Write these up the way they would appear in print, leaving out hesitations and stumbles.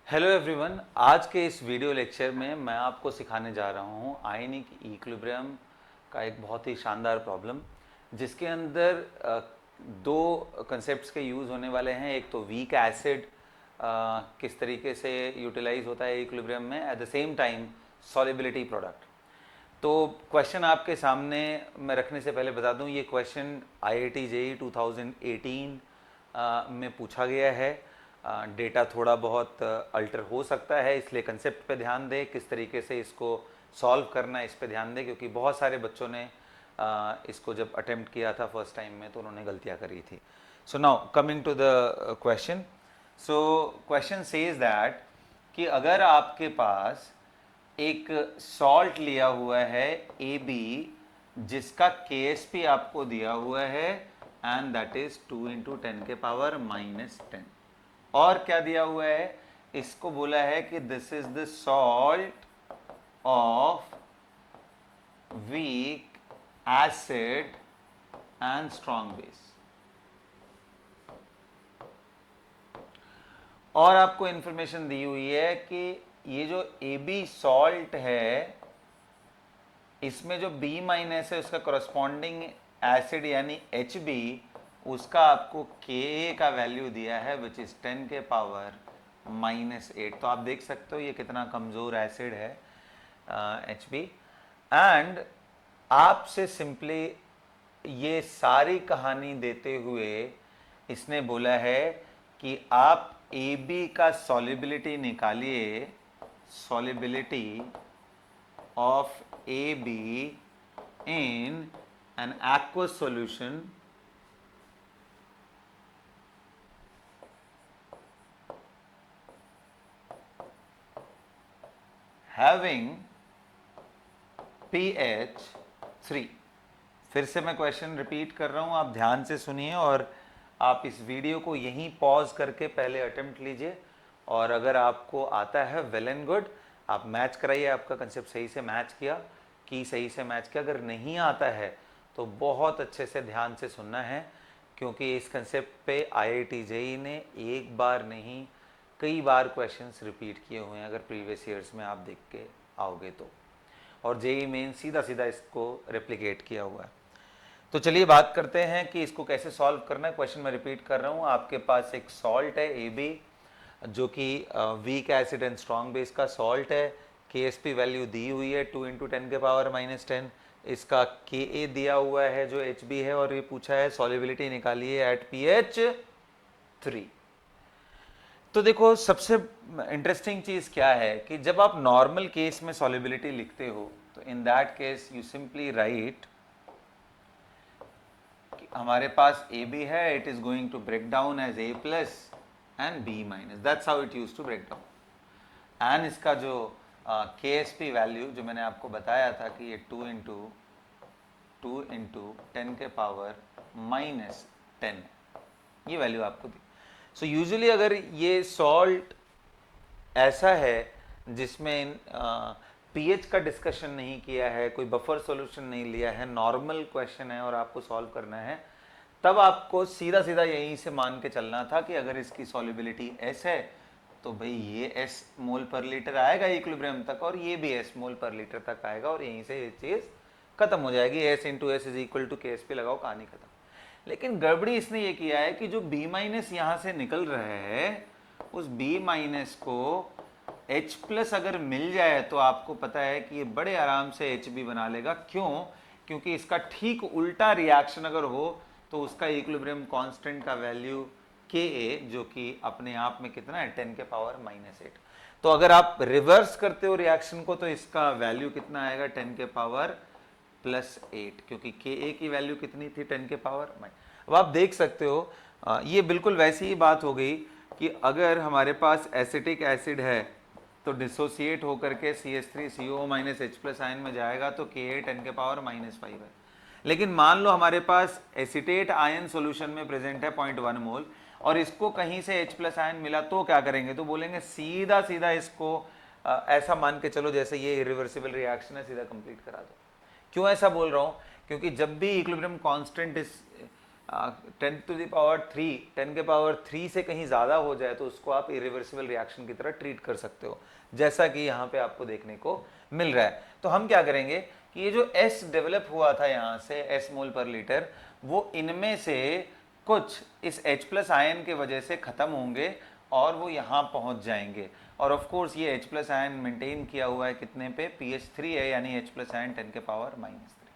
Hello everyone, आज के इस वीडियो लेक्चर में मैं आपको सिखाने जा रहा हूँ आयनिक इक्विलिब्रियम का एक बहुत ही शानदार प्रॉब्लम, जिसके अंदर दो कंसेप्ट्स के यूज़ होने वाले हैं। एक तो वीक एसिड किस तरीके से यूटिलाइज होता है इक्विलिब्रियम में, at the same time solubility product. तो क्वेश्चन आपके सामने मैं रखने से पहले बता दूं, ये क्वेश्चन IIT JEE 2018 में पूछा गया है। डेटा थोड़ा बहुत अल्टर हो सकता है, इसलिए कंसेप्ट पे ध्यान दें, किस तरीके से इसको सॉल्व करना है इस पे ध्यान दें, क्योंकि बहुत सारे बच्चों ने इसको जब अटेम्प्ट किया था फर्स्ट टाइम में तो उन्होंने गलतियाँ करी थी। So now coming to the question. So question says that कि अगर आपके पास एक सॉल्ट लिया हुआ है AB, जिसका KSP आपको दिया हुआ है एंड दैट इज 2 × 10⁻⁻10। और क्या दिया हुआ है, इसको बोला है कि this is the salt of weak acid and strong base. और आपको इंफॉर्मेशन दी हुई है कि ये जो AB सॉल्ट है, इसमें जो B- है उसका करस्पॉन्डिंग एसिड यानी HB, उसका आपको Ka का वैल्यू दिया है विच इज 10⁻⁻8। तो आप देख सकते हो ये कितना कमजोर एसिड है HB। एंड आपसे सिंपली ये सारी कहानी देते हुए इसने बोला है कि आप AB का सॉलिबिलिटी निकालिए, solubility of AB in an aqueous solution having pH 3। फिर से मैं क्वेश्चन रिपीट कर रहा हूं, आप ध्यान से सुनिए और आप इस वीडियो को यहीं पॉज करके पहले अटेम्प्ट लीजिए, और अगर आपको आता है वेल एंड गुड, आप मैच कराइए, आपका कंसेप्ट सही से मैच किया, की सही से मैच किया। अगर नहीं आता है तो बहुत अच्छे से ध्यान से सुनना है, क्योंकि इस कंसेप्ट पे IIT JEE ने एक बार नहीं कई बार क्वेश्चंस रिपीट किए हुए हैं, अगर प्रीवियस ईयर्स में आप देख के आओगे तो। और JEE मेन सीधा सीधा इसको रेप्लिकेट किया हुआ है। तो चलिए बात करते हैं कि इसको कैसे सॉल्व करना है। क्वेश्चन मैं रिपीट कर रहा हूँ, आपके पास एक सॉल्ट है AB, जो कि weak acid and strong base का सॉल्ट है। KSP वैल्यू दी हुई है 2 × 10⁻⁻10। इसका Ka दिया हुआ है जो HB है, और ये पूछा है सॉलिबिलिटी निकालिए एट pH 3। तो देखो, सबसे इंटरेस्टिंग चीज क्या है कि जब आप नॉर्मल केस में सॉलिबिलिटी लिखते हो तो in that case you simply write, हमारे पास AB है, it is going to break down as A plus and B minus, that's how it use to break down. And इसका जो KSP वैल्यू जो मैंने आपको बताया था कि ये 2 × 10⁻⁻10 ये वैल्यू आपको दी। सो यूजुअली अगर ये सॉल्ट ऐसा है जिसमें पीएच का डिस्कशन नहीं किया है, कोई बफर सॉल्यूशन नहीं लिया है, नॉर्मल क्वेश्चन है और आपको सॉल्व करना है, तब आपको सीधा सीधा यहीं से मान के चलना था कि अगर इसकी सॉलिबिलिटी S है तो भाई ये S मोल पर लीटर आएगा इक्विलिब्रियम तक, और ये भी S मोल पर लीटर तक आएगा, और यहीं से ये चीज़ खत्म हो जाएगी। S × S = KSP लगाओ, कहानी खत्म। लेकिन गड़बड़ी इसने ये किया है कि जो B- यहाँ से निकल रहे हैं, उस B- को H+ अगर मिल जाए तो आपको पता है कि ये बड़े आराम से HB बना लेगा। क्यों? क्योंकि इसका ठीक उल्टा रिएक्शन अगर हो तो उसका इक्विलिब्रियम कांस्टेंट का वैल्यू Ka, जो कि अपने आप में कितना है 10⁻⁻8। तो अगर आप रिवर्स करते हो रिएक्शन को तो इसका वैल्यू कितना आएगा 10⁻+8, क्योंकि Ka की वैल्यू कितनी थी 10⁻⁻। अब आप देख सकते हो ये बिल्कुल वैसी ही बात हो गई कि अगर हमारे पास एसिटिक एसिड है तो डिसोसिएट होकर के CH3CO- H+ आयन में जाएगा तो Ka 10⁻⁻5 है। लेकिन मान लो हमारे पास एसिटेट आयन सॉल्यूशन में प्रेजेंट है 0.1 मोल, और इसको कहीं से H+ आयन मिला तो क्या करेंगे, तो बोलेंगे सीधा सीधा इसको ऐसा मान के चलो जैसे ये इरिवर्सिबल रिएक्शन है, सीधा कंप्लीट करा दो। क्यों ऐसा बोल रहा हूं? क्योंकि जब भी equilibrium constant 10 to the power 3, 10 के पावर 3 से कहीं ज़्यादा हो जाए तो उसको आप इरिवर्सिबल रिएक्शन की तरह ट्रीट कर सकते हो, जैसा कि यहाँ पे आपको देखने को मिल रहा है। तो हम क्या करेंगे कि ये जो S डेवलप हुआ था यहाँ से S मोल पर लीटर, वो इनमें से कुछ इस H प्लस आयन के वजह से ख़त्म होंगे और वो यहाँ पहुँच जाएंगे। और ऑफ कोर्स ये H प्लस आयन मेंटेन किया हुआ है कितने पे, pH 3 है, यानी H प्लस आयन 10 के पावर -3।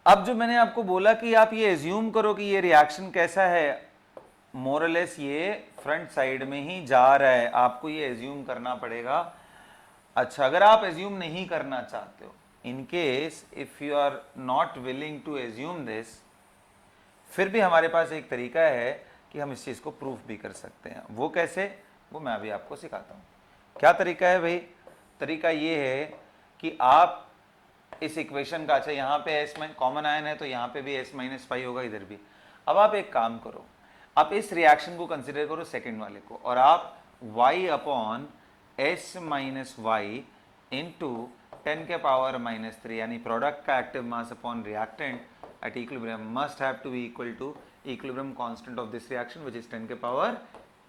अब जो मैंने आपको बोला कि आप ये एज्यूम करो कि ये रिएक्शन कैसा है, मोरलेस ये फ्रंट साइड में ही जा रहा है, आपको ये एज्यूम करना पड़ेगा। अच्छा, अगर आप एज्यूम नहीं करना चाहते हो, in case if you are not willing to assume this, फिर भी हमारे पास एक तरीका है कि हम इस चीज़ को प्रूफ भी कर सकते हैं। वो कैसे, वो मैं अभी आपको सिखाता हूँ। क्या तरीका है भाई? तरीका ये है कि आप इस इक्वेशन का, अच्छा यहाँ पे S कॉमन आयन है तो यहाँ पे भी S -5 होगा, इधर भी। अब आप एक काम करो, आप इस रिएक्शन को कंसिडर करो सेकंड वाले को, और आप y upon S - y into 10 के पावर -3 यानी प्रोडक्ट का active mass upon reactant at equilibrium must have to be equal to equilibrium constant of this reaction which is 10 के पावर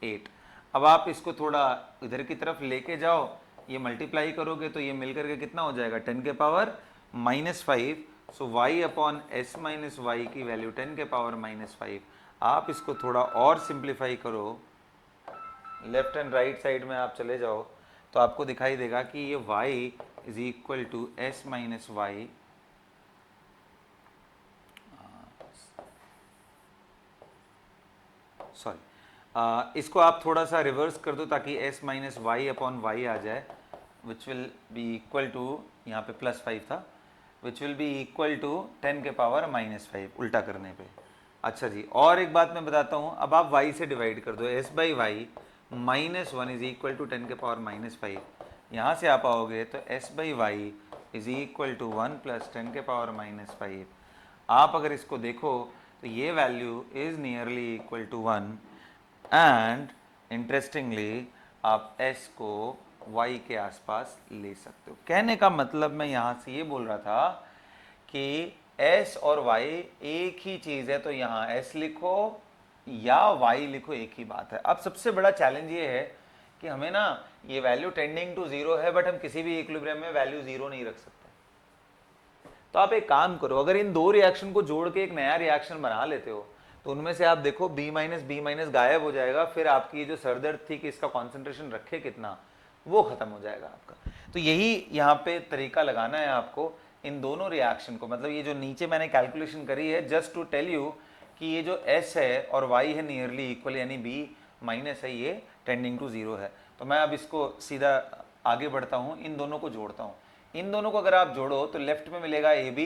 8। अब आप इसको थोड़ा इधर की तरफ लेके जाओ, ये मल्टीप्लाई करोगे तो ये मिलकर के कितना हो जाएगा, 10 के पावर -5। सो y अपॉन S - y की वैल्यू 10 के पावर -5। आप इसको थोड़ा और सिंप्लीफाई करो, लेफ्ट एंड राइट साइड में आप चले जाओ तो आपको दिखाई देगा कि ये y is equal to S - y sorry, इसको आप थोड़ा सा रिवर्स कर दो ताकि S - y अपॉन y आ जाए, which will be equal to, यहाँ पे +5 था, which will be equal to 10 के पावर -5 उल्टा करने पे। अच्छा जी, और एक बात मैं बताता हूँ, अब आप y से डिवाइड कर दो, S by y -1 is equal to 10 के पावर -5। यहाँ से आप आओगे तो S by y is equal to 1 plus 10 के पावर -5। आप अगर इसको देखो तो ये value is nearly equal to 1 and interestingly आप S को y के आसपास ले सकते हो। कहने का मतलब मैं यहाँ से ये बोल रहा था कि S और y एक ही चीज़ है, तो यहाँ S लिखो या y लिखो, एक ही बात है। अब सबसे बड़ा चैलेंज ये है कि हमें ना ये वैल्यू टेंडिंग टू 0 है, बट हम किसी भी इक्विलिब्रियम में वैल्यू 0 नहीं रख सकते। तो आप एक काम करो, अगर इन दो रिएक्शन को जोड़ के एक नया रिएक्शन बना लेते हो तो उनमें से आप देखो B- गायब हो जाएगा, फिर आपकी जो सरदर्द थी कि इसका कॉन्सेंट्रेशन रखे कितना, वो खत्म हो जाएगा आपका। तो यही यहाँ पे तरीका लगाना है आपको इन दोनों रिएक्शन को, मतलब ये जो नीचे मैंने कैलकुलेशन करी है जस्ट टू टेल यू कि ये जो S है और Y है नियरली इक्वल, यानी B- है, ये टेंडिंग टू 0 है। तो मैं अब इसको सीधा आगे बढ़ता हूँ, इन दोनों को जोड़ता हूँ। इन दोनों को अगर आप जोड़ो तो लेफ्ट में मिलेगा AB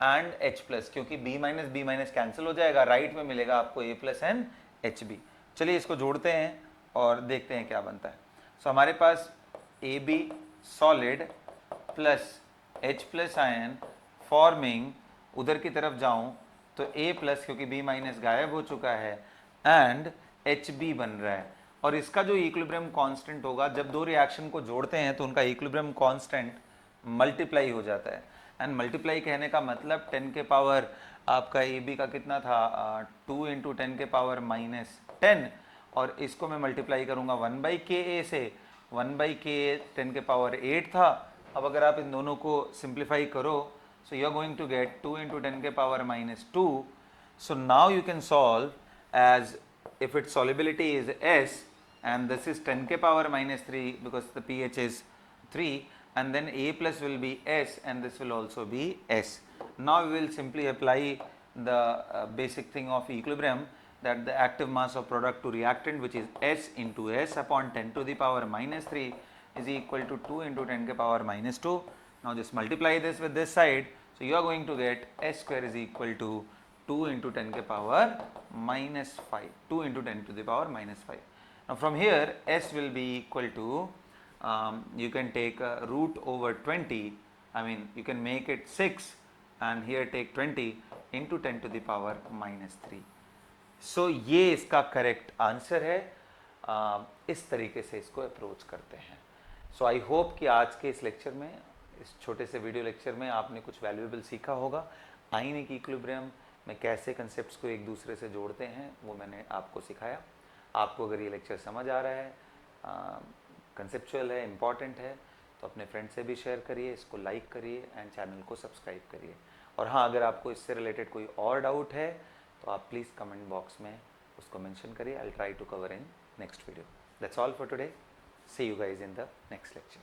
एंड H प्लस, क्योंकि B- कैंसिल हो जाएगा, राइट में मिलेगा आपको A प्लस एंड HB। चलिए इसको जोड़ते हैं और देखते हैं क्या बनता है। सो हमारे पास AB solid plus H plus ion forming, उधर की तरफ जाऊं तो A प्लस, क्योंकि B- गायब हो चुका है, एंड HB बन रहा है। और इसका जो इक्विलिब्रियम कांस्टेंट होगा, जब दो रिएक्शन को जोड़ते हैं तो उनका इक्विलिब्रियम कांस्टेंट मल्टीप्लाई हो जाता है। एंड मल्टीप्लाई कहने का मतलब 10 के पावर आपका AB का कितना था, 2 इंटू 10 के पावर -10, और इसको मैं मल्टीप्लाई करूंगा 1/KA से, 1/KA 10 के पावर 8 था। अब अगर आप इन दोनों को सिंप्लीफाई करो, so you are going to get 2 into 10 के power -2। So now you can solve as if its solubility is S and this is 10 के power -3 because the pH is 3, and then A plus will be S and this will also be S. Now we will simply apply the basic thing of equilibrium, that the active mass of product to reactant, which is S into S upon 10 to the power -3 is equal to 2 into 10 के power -2. Now just multiply this with this side, so you are going to get S square is equal to 2 into 10 के power -5, 2 into 10 to the power -5. Now from here S will be equal to, you can take root over 20, I mean you can make it 6 and here take 20 into 10 to the power -3. So ये इसका correct answer है। इस तरीके से इसको approach करते हैं। सो I hope कि आज के इस लेक्चर में, इस छोटे से वीडियो लेक्चर में आपने कुछ वैल्यूएबल सीखा होगा। आइनिक इक्विलिब्रियम में कैसे कंसेप्ट्स को एक दूसरे से जोड़ते हैं वो मैंने आपको सिखाया। आपको अगर ये लेक्चर समझ आ रहा है, कंसेप्चुअल है, इम्पॉर्टेंट है, तो अपने फ्रेंड से भी शेयर करिए, इसको लाइक करिए एंड चैनल को सब्सक्राइब करिए। और हाँ, अगर आपको इससे रिलेटेड कोई और डाउट है तो आप प्लीज़ कमेंट बॉक्स में उसको मेंशन करिए। I will try to cover in next video. That's all for today. See you guys in the next lecture.